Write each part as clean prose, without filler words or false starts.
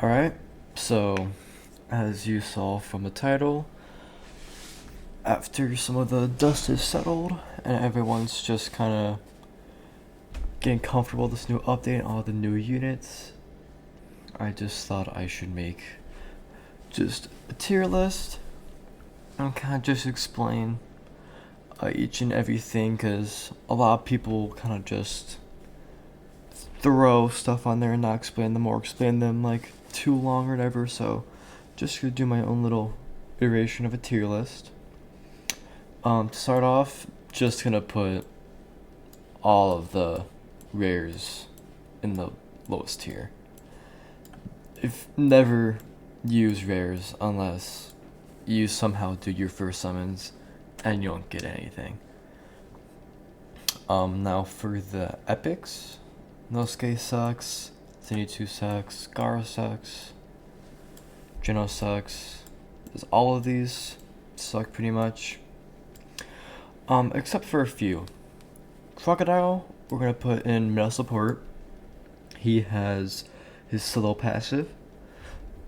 Alright, so as you saw from the title, after some of the dust is settled and everyone's just kind of getting comfortable with this new update and all the new units, I just thought I should make just a tier list and kind of just explain each and everything, because a lot of people kind of just throw stuff on there and not explain them, or explain them like too long or whatever. So just gonna do my own little iteration of a tier list. To start off, just gonna put all of the rares in the lowest tier. If never use rares unless you somehow do your first summons and you don't get anything. Now for the epics, Nosuke sucks, Zenitsu sucks, Gaara sucks, Geno sucks. All of these suck pretty much. Except for a few. Crocodile, we're gonna put in metal support. He has his slow passive.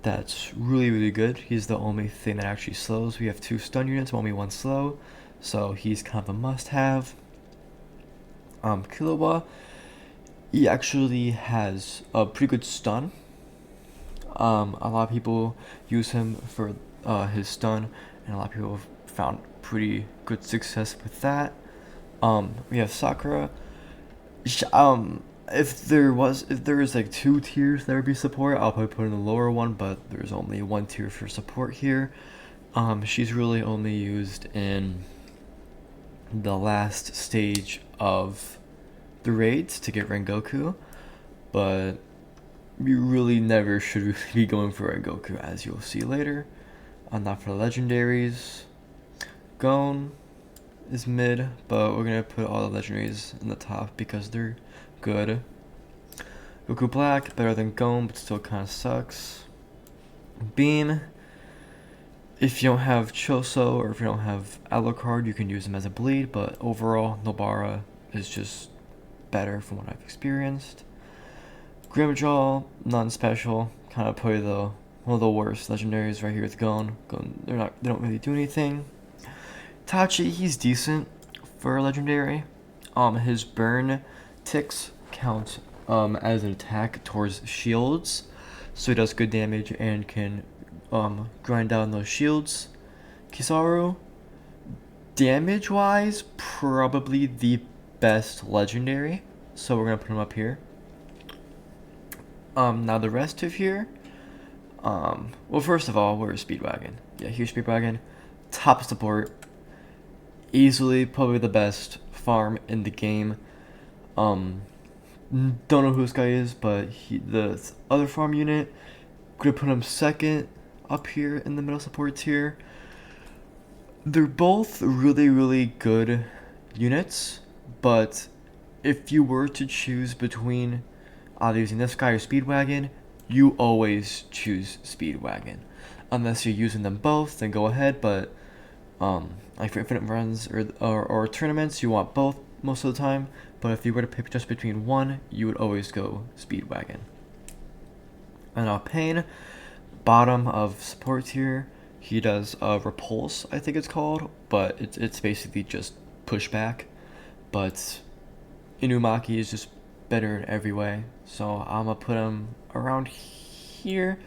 That's really good. He's the only thing that actually slows. We have 2 stun units, only 1 slow, so he's kind of a must-have. Killua, he actually has a pretty good stun. A lot of people use him for his stun, and a lot of people have found pretty good success with that. We have Sakura. If there is like 2 tiers that would be support, I'll probably put in the lower one, but there's only 1 tier for support here. She's really only used in the last stage of the raids to get Rengoku, but you really never should really be going for Rengoku, as you'll see later. Not for the legendaries. Gon is mid, but we're gonna put all the legendaries in the top because they're good. Goku Black, better than Gon, but still kind of sucks. Beam, if you don't have Choso or if you don't have Alucard, you can use him as a bleed, but overall, Nobara is just better from what I've experienced. Grimjaw, non-special, kind of probably one of the worst legendaries right here with Gon. They don't really do anything. Tachi, he's decent for a legendary. His burn ticks count as an attack towards shields, so he does good damage and can grind down those shields. Kizaru, damage wise, probably the best legendary, so we're gonna put him up here. Now the rest of here, well, first of all, where's Speedwagon? Yeah, here's Speedwagon. Top support, easily probably the best farm in the game. Don't know who this guy is, but the other farm unit, gonna put him second up here in the middle support tier. They're both really good units, but if you were to choose between either using this guy or Speedwagon, you always choose Speedwagon. Unless you're using them both, then go ahead, but like for infinite runs or tournaments, you want both most of the time. But if you were to pick just between one, you would always go Speedwagon. And now Pain, bottom of support tier, he does Repulse, I think it's called, but it's basically just pushback. But Inumaki is just better in every way, so I'm gonna put him around here,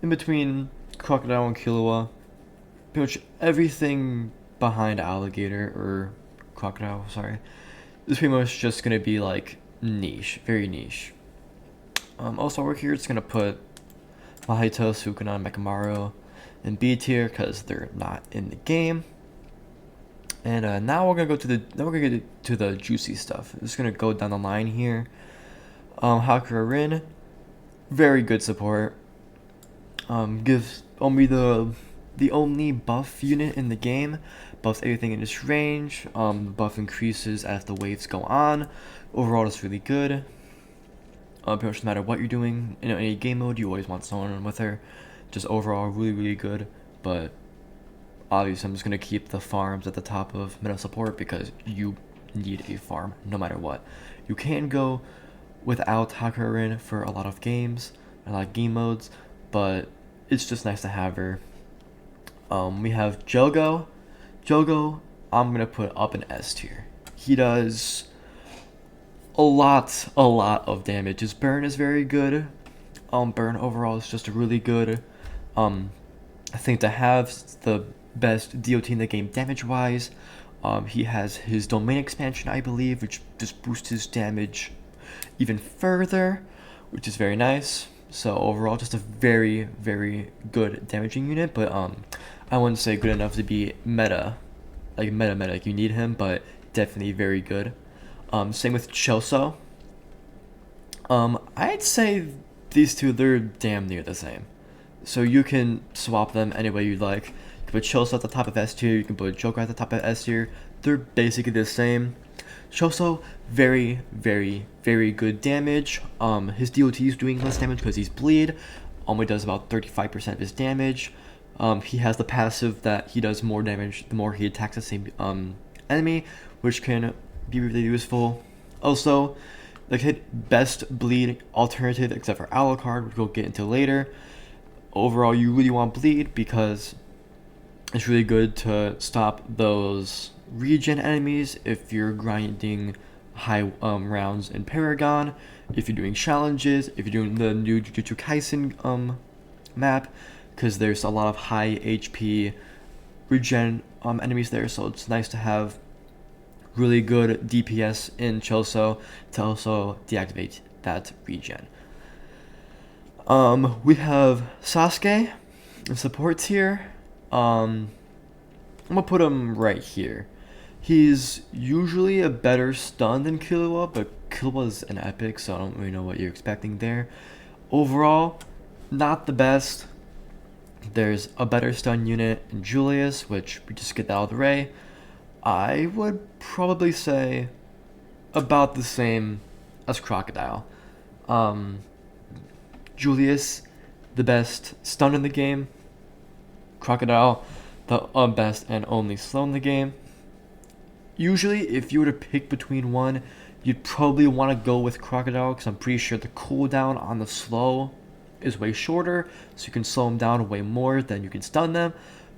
in between Crocodile and Killua. Pretty much everything behind Alligator, or Crocodile, sorry, is pretty much just gonna be like niche, very niche. Also over here, it's gonna put Mahito, Sukuna, Mekamaru in B tier because they're not in the game. And now we're gonna get to the juicy stuff. I'm just gonna go down the line here. Hakura Rin, very good support. Gives only the only buff unit in the game. Buffs everything in its range. The buff increases as the waves go on. Overall, it's really good. Pretty much no matter what you're doing in any game mode, you always want someone with her. Just overall, really good. But obviously, I'm just going to keep the farms at the top of meta support because you need a farm no matter what. You can go without Hakurin for a lot of games, in a lot of game modes, but it's just nice to have her. We have Jogo. Jogo, I'm gonna put up in S tier. He does a lot of damage. His burn is very good. Burn overall is just a really good I think to have the best DOT in the game damage wise. He has his domain expansion, I believe, which just boosts his damage even further, which is very nice. So overall, just a very good damaging unit, but I wouldn't say good enough to be meta, like you need him, but definitely very good. Same with Choso. I'd say these two, they're damn near the same. So you can swap them any way you'd like. You can put Choso at the top of S tier, you can put Joker at the top of S tier. They're basically the same. Choso, very good damage. His DOT is doing less damage because he's bleed. Only does about 35% of his damage. He has the passive that he does more damage the more he attacks the same enemy, which can be really useful. Also, like best bleed alternative except for Alucard, which we'll get into later. Overall, you really want bleed because it's really good to stop those regen enemies if you're grinding high rounds in Paragon, if you're doing challenges, if you're doing the new Jujutsu Kaisen map, because there's a lot of high HP regen enemies there, so it's nice to have really good DPS in Choso to also deactivate that regen. We have Sasuke in support tier. I'm gonna put him right here. He's usually a better stun than Killua, but Killua's an epic, so I don't really know what you're expecting there. Overall, not the best. There's a better stun unit in Julius, which we just get that out of the way. I would probably say about the same as Crocodile. Julius, the best stun in the game. Crocodile, the best and only slow in the game. Usually, if you were to pick between one, you'd probably want to go with Crocodile because I'm pretty sure the cooldown on the slow is way shorter, so you can slow them down way more than you can stun them.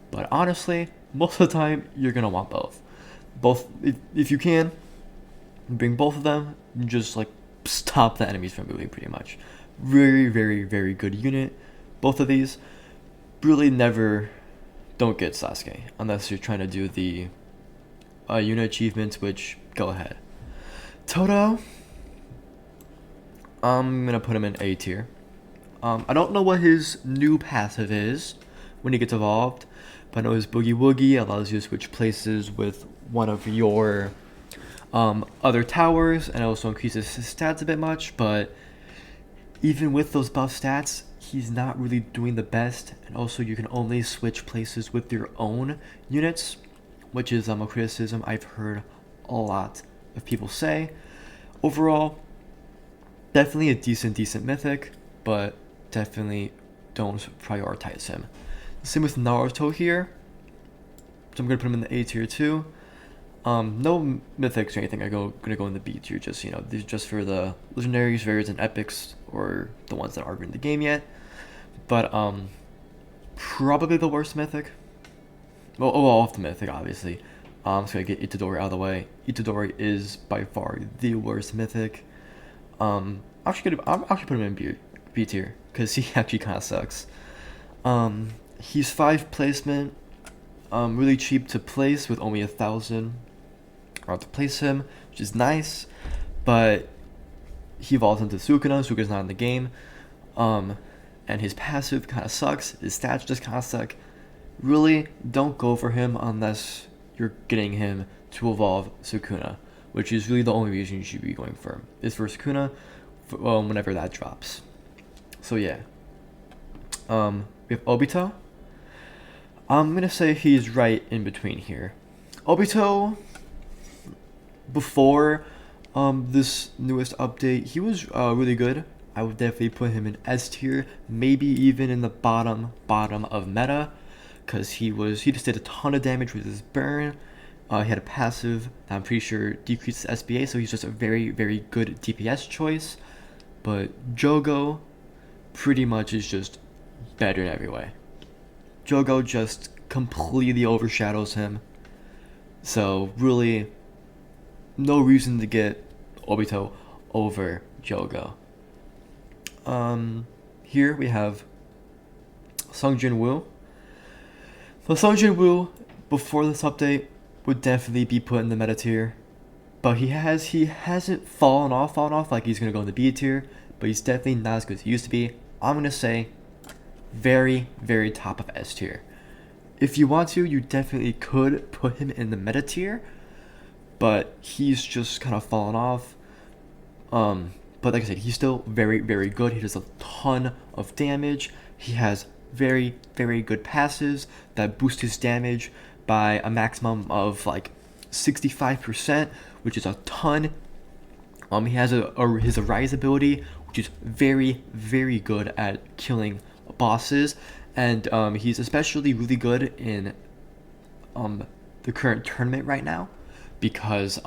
But honestly, most of the time, you're going to want both. Both, if you can, bring both of them, and just like stop the enemies from moving pretty much. Very good unit. Both of these really never don't get Sasuke unless you're trying to do the unit achievements, which go ahead. Toto, I'm gonna put him in A tier. I don't know what his new passive is when he gets evolved, but I know his Boogie Woogie allows you to switch places with one of your other towers, and also increases his stats a bit much, but even with those buff stats, he's not really doing the best, and also you can only switch places with your own units, which is a criticism I've heard a lot of people say. Overall, definitely a decent mythic, but definitely don't prioritize him. Same with Naruto here, so I'm gonna put him in the A tier too. No mythics or anything. Gonna go in the B tier. Just these just for the legendaries, rares, and epics, or the ones that aren't in the game yet. But probably the worst mythic. Well, off the mythic, obviously. I'm just gonna get Itadori out of the way. Itadori is by far the worst mythic. I'm actually put him in B tier because he actually kind of sucks. He's 5 placement. Really cheap to place with only 1,000 to place him, which is nice, but he evolves into Sukuna. Sukuna's not in the game, and his passive kind of sucks. His stats just kind of suck. Really, don't go for him unless you're getting him to evolve Sukuna, which is really the only reason you should be going for him, is for Sukuna, whenever that drops. So yeah, we have Obito. I'm gonna say he's right in between here. Obito, before this newest update, he was really good. I would definitely put him in S tier, maybe even in the bottom of meta, because he just did a ton of damage with his burn. He had a passive that I'm pretty sure decreases SBA, so he's just a very good DPS choice. But Jogo, pretty much is just better in every way. Jogo just completely overshadows him. So really, no reason to get Obito over Jogo. Here we have Sung Jin Woo. So Sung Jin Woo, before this update, would definitely be put in the meta tier, but he hasn't fallen off like he's gonna go in the B tier, but he's definitely not as good as he used to be. I'm gonna say very, very top of S tier. If you want to, you definitely could put him in the meta tier, but he's just kind of fallen off. But like I said, he's still very, very good. He does a ton of damage. He has very, very good passes that boost his damage by a maximum of like 65%, which is a ton. He has his Arise ability, which is very, very good at killing bosses, and he's especially really good in the current tournament right now, because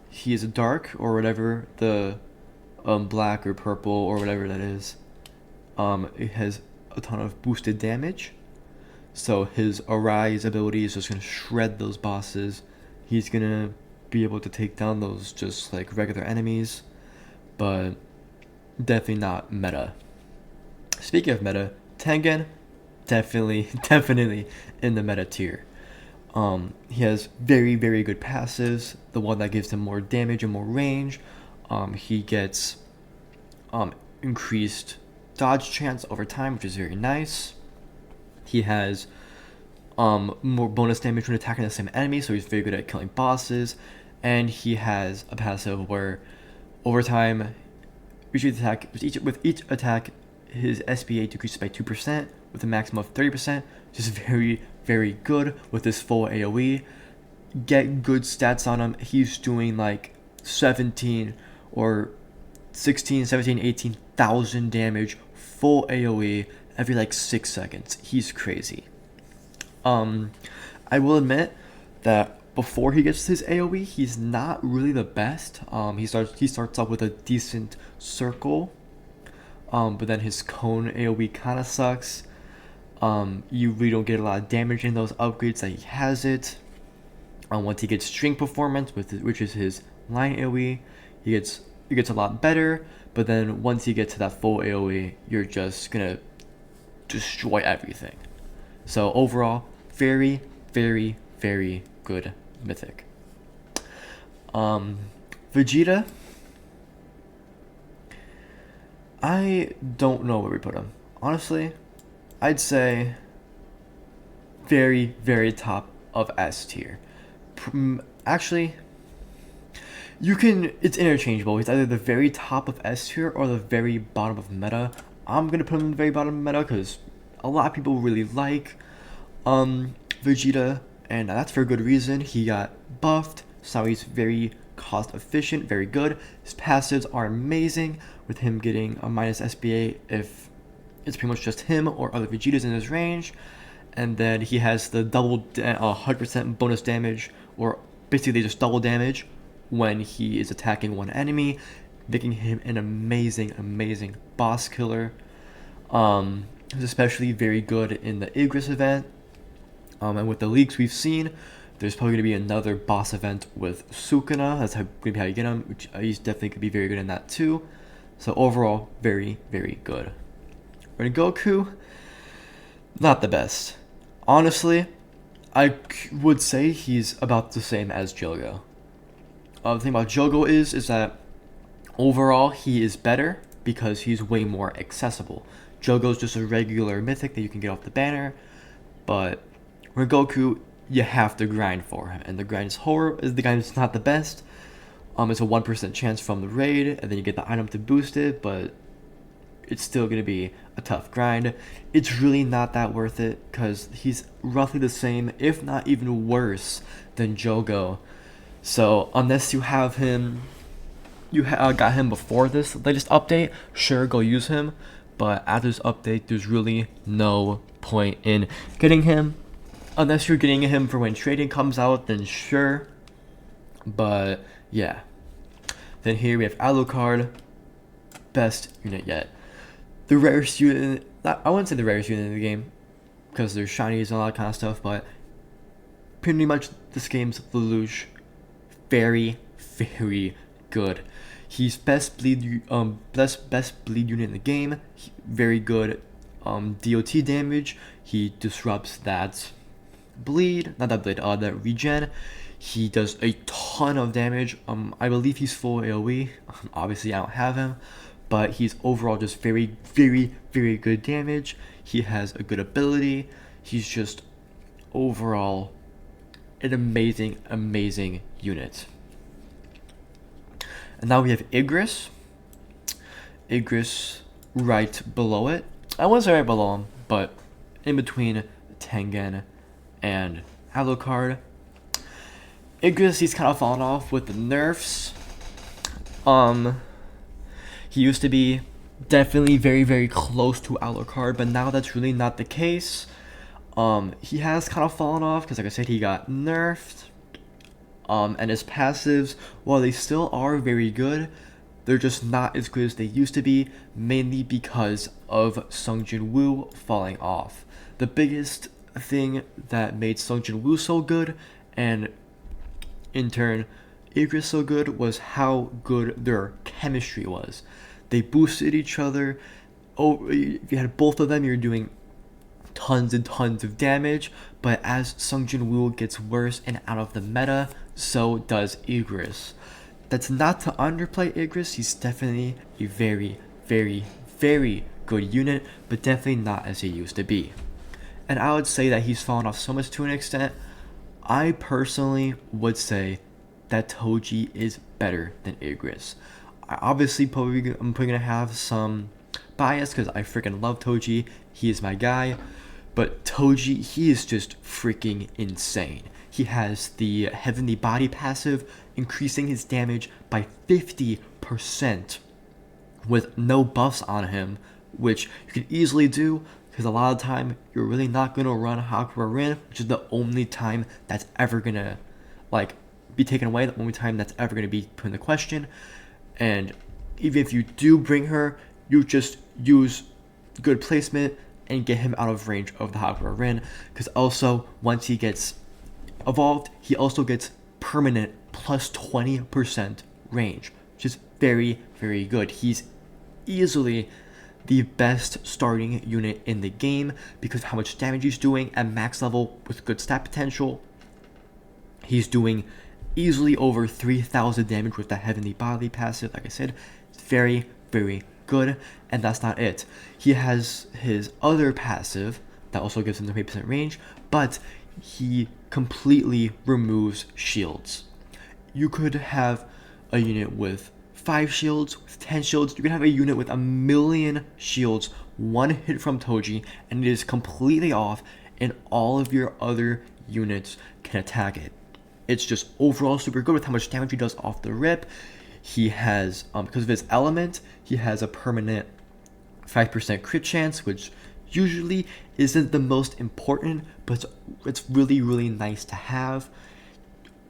he is a dark or whatever the black or purple or whatever that is. It has a ton of boosted damage, so his Arise ability is just gonna shred those bosses. He's gonna be able to take down those just like regular enemies, but definitely not meta. Speaking of meta, Tengen, definitely in the meta tier. He has very, very good passives. The one that gives him more damage and more range. He gets increased dodge chance over time, which is very nice. He has more bonus damage when attacking the same enemy, so he's very good at killing bosses. And he has a passive where over time, with each attack, his SBA decreases by 2% with a maximum of 30%, which is very, very good with this full AoE. Get good stats on him. He's doing like 17 or 16, 17, 18,000 damage full AoE every like 6 seconds. He's crazy. I will admit that before he gets his AoE, he's not really the best. He starts off with a decent circle, but then his cone AoE kind of sucks. You really don't get a lot of damage in those upgrades that he has it. Once he gets string performance, which is his line AoE, he gets a lot better. But then once you get to that full AoE, you're just gonna destroy everything. So overall, very, very, very good mythic. Vegeta, I don't know where we put him. Honestly, I'd say very, very top of S tier. Actually, it's interchangeable. He's either the very top of S tier or the very bottom of meta. I'm gonna put him in the very bottom of meta because a lot of people really like Vegeta, and that's for a good reason. He got buffed, so he's very cost efficient, very good. His passives are amazing, with him getting a minus SBA if it's pretty much just him or other Vegetas in his range. And then he has the 100% bonus damage, or basically just double damage when he is attacking one enemy, making him an amazing, amazing boss killer. He's especially very good in the Igris event. And with the leaks we've seen, there's probably going to be another boss event with Sukuna. That's maybe how you get him, which he's definitely could be very good in that too. So overall, very, very good. Rengoku, not the best. Honestly, I would say he's about the same as Jogo. The thing about Jogo is that overall he is better because he's way more accessible. Jogo's just a regular mythic that you can get off the banner, but Rengoku, you have to grind for him, and the grind is horrible. The grind is not the best. It's a 1% chance from the raid, and then you get the item to boost it, but it's still gonna be a tough grind. It's really not that worth it because he's roughly the same, if not even worse, than Jogo. So unless you have him, got him before this latest update, sure, go use him. But after this update, there's really no point in getting him. Unless you're getting him for when trading comes out, then sure. But yeah. Then here we have Alucard, best unit yet. the rarest unit. I wouldn't say the rarest unit in the game because there's shinies and all that kind of stuff, but pretty much this game's Lelouch. Very, very good. He's best bleed unit in the game. Very good DOT damage. He disrupts that bleed, not that bleed, that regen. He does a ton of damage. I believe he's full AoE. Obviously, I don't have him, but he's overall just very, very, very good damage. He has a good ability. He's just overall an amazing, amazing unit. And now we have Igris. Igris right below it. I wouldn't say right below him, but in between Tengen and Alucard. Igris, he's kind of fallen off with the nerfs. He used to be definitely very, very close to Alucard, but now that's really not the case. He has kind of fallen off because, like I said, he got nerfed. And his passives, while they still are very good, they're just not as good as they used to be, mainly because of Sung Jin Woo falling off. The biggest thing that made Sung Jin Woo so good, and in turn Igris so good, was how good their chemistry was. They boosted each other. Oh, if you had both of them, you're doing tons and tons of damage, but as Sung Jin Woo gets worse and out of the meta, so does Igris. That's not to underplay Igris. He's definitely a very, very, very good unit, but definitely not as he used to be. And I would say that he's fallen off so much to an extent. I personally would say that Toji is better than Igris. I'm probably gonna have some bias because I freaking love Toji. He is my guy. But Toji, he is just freaking insane. He has the Heavenly Body passive, increasing his damage by 50% with no buffs on him, which you can easily do because a lot of the time you're really not going to run Hakura Rin, which is the only time that's ever going to be taken away, the only time that's ever going to be put in the question. And even if you do bring her, you just use good placement and get him out of range of the Hakura Rin, because also once he gets evolved, he also gets permanent plus 20% range, which is very, very good. He's easily the best starting unit in the game because of how much damage he's doing at max level with good stat potential. He's doing easily over 3,000 damage with the Heavenly Body passive. Like I said, it's very, very good. And that's not it. He has his other passive that also gives him the 20% range, but he completely removes shields. You could have a unit with 5 shields, with 10 shields. You can have a unit with 1,000,000 shields, one hit from Toji, and it is completely off, and all of your other units can attack it. It's just overall super good with how much damage he does off the rip. He has, because of his element, he has a permanent 5% crit chance, which usually isn't the most important, but it's really, really nice to have.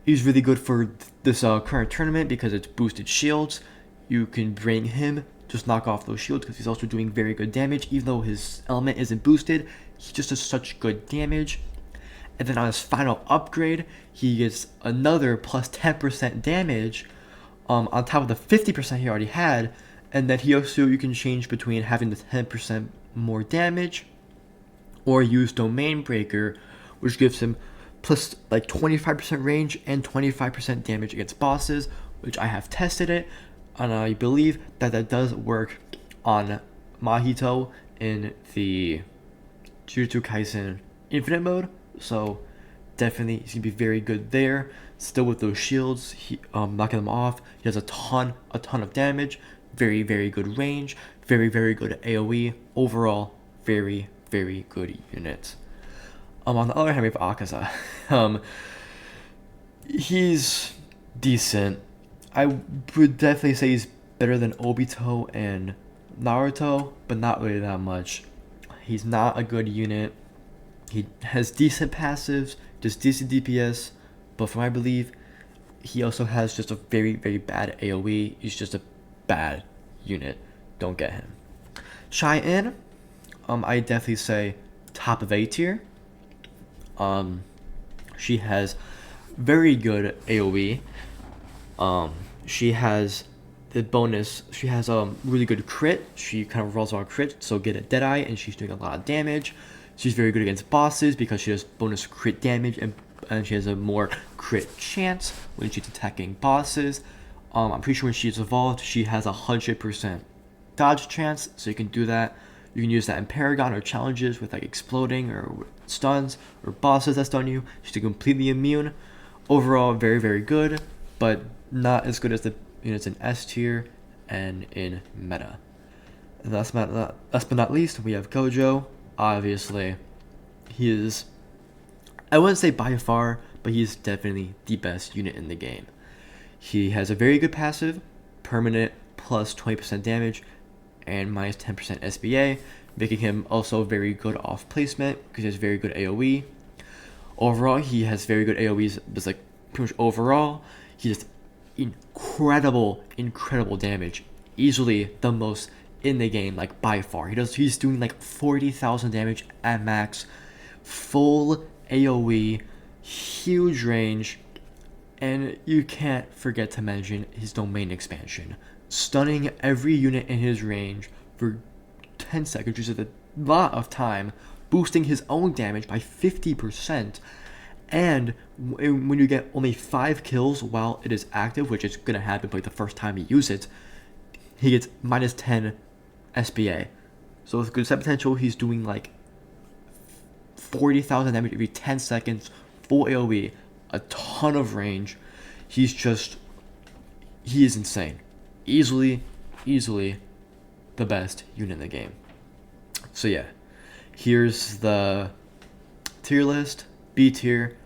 He's really good for this current tournament because it's boosted shields. You can bring him, just knock off those shields because he's also doing very good damage. Even though his element isn't boosted, he just does such good damage. And then on his final upgrade, he gets another plus 10% damage on top of the 50% he already had. And then you can change between having the 10% more damage or use Domain Breaker, which gives him plus 25% range and 25% damage against bosses, which I have tested it, and I believe that does work on Mahito in the Jujutsu Kaisen Infinite mode. So definitely he's gonna be very good there. Still with those shields, he knocking them off. He has a ton of damage. Very, very good range. Very, very good AoE. Overall, very, very good unit. On the other hand, we have Akaza. He's decent. I would definitely say he's better than Obito and Naruto, but not really that much. He's not a good unit. He has decent passives, just decent DPS, but from what I believe, he also has just a very, very bad AoE. He's just a bad unit. Don't get him. Cheyenne, I definitely say top of A tier. She has very good AoE. She has the bonus. She has really good crit. She kind of rolls on crit, so get a Deadeye, and she's doing a lot of damage. She's very good against bosses because she has bonus crit damage, and she has a more crit chance when she's attacking bosses. I'm pretty sure when she's evolved, she has 100% dodge chance, so you can do that. You can use that in Paragon or challenges with like exploding or stuns or bosses that stun you. She's completely immune. Overall, very very good, but not as good as the units in S tier and in meta. And last but not least, we have Gojo. Obviously, he is, I wouldn't say by far, but he's definitely the best unit in the game. He has a very good passive, permanent plus 20% damage, and minus 10% SBA, making him also very good off placement because he has very good AoE. Overall, he has very good AoEs, but like pretty much overall, he does incredible damage. Easily the most in the game, like by far. He's doing like 40,000 damage at max, full AoE, huge range, and you can't forget to mention his domain expansion. Stunning every unit in his range for 10 seconds, which is a lot of time, boosting his own damage by 50%, and when you get only 5 kills while it is active, which is going to happen like the first time you use it, he gets minus 10 SBA. So with good set potential, he's doing like 40,000 damage every 10 seconds, full AoE, a ton of range. He is insane. Easily the best unit in the game. So yeah, here's the tier list. B tier,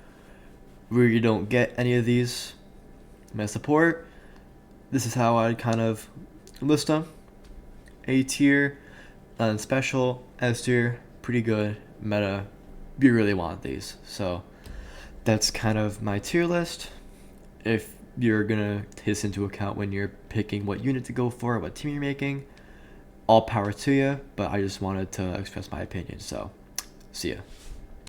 where you don't get any of these meta support. This is how I'd kind of list them. A tier, nothing special. S tier, pretty good. Meta, you really want these. So that's kind of my tier list. If you're gonna take this into account when you're picking what unit to go for, what team you're making, all power to you, but I just wanted to express my opinion. So see ya.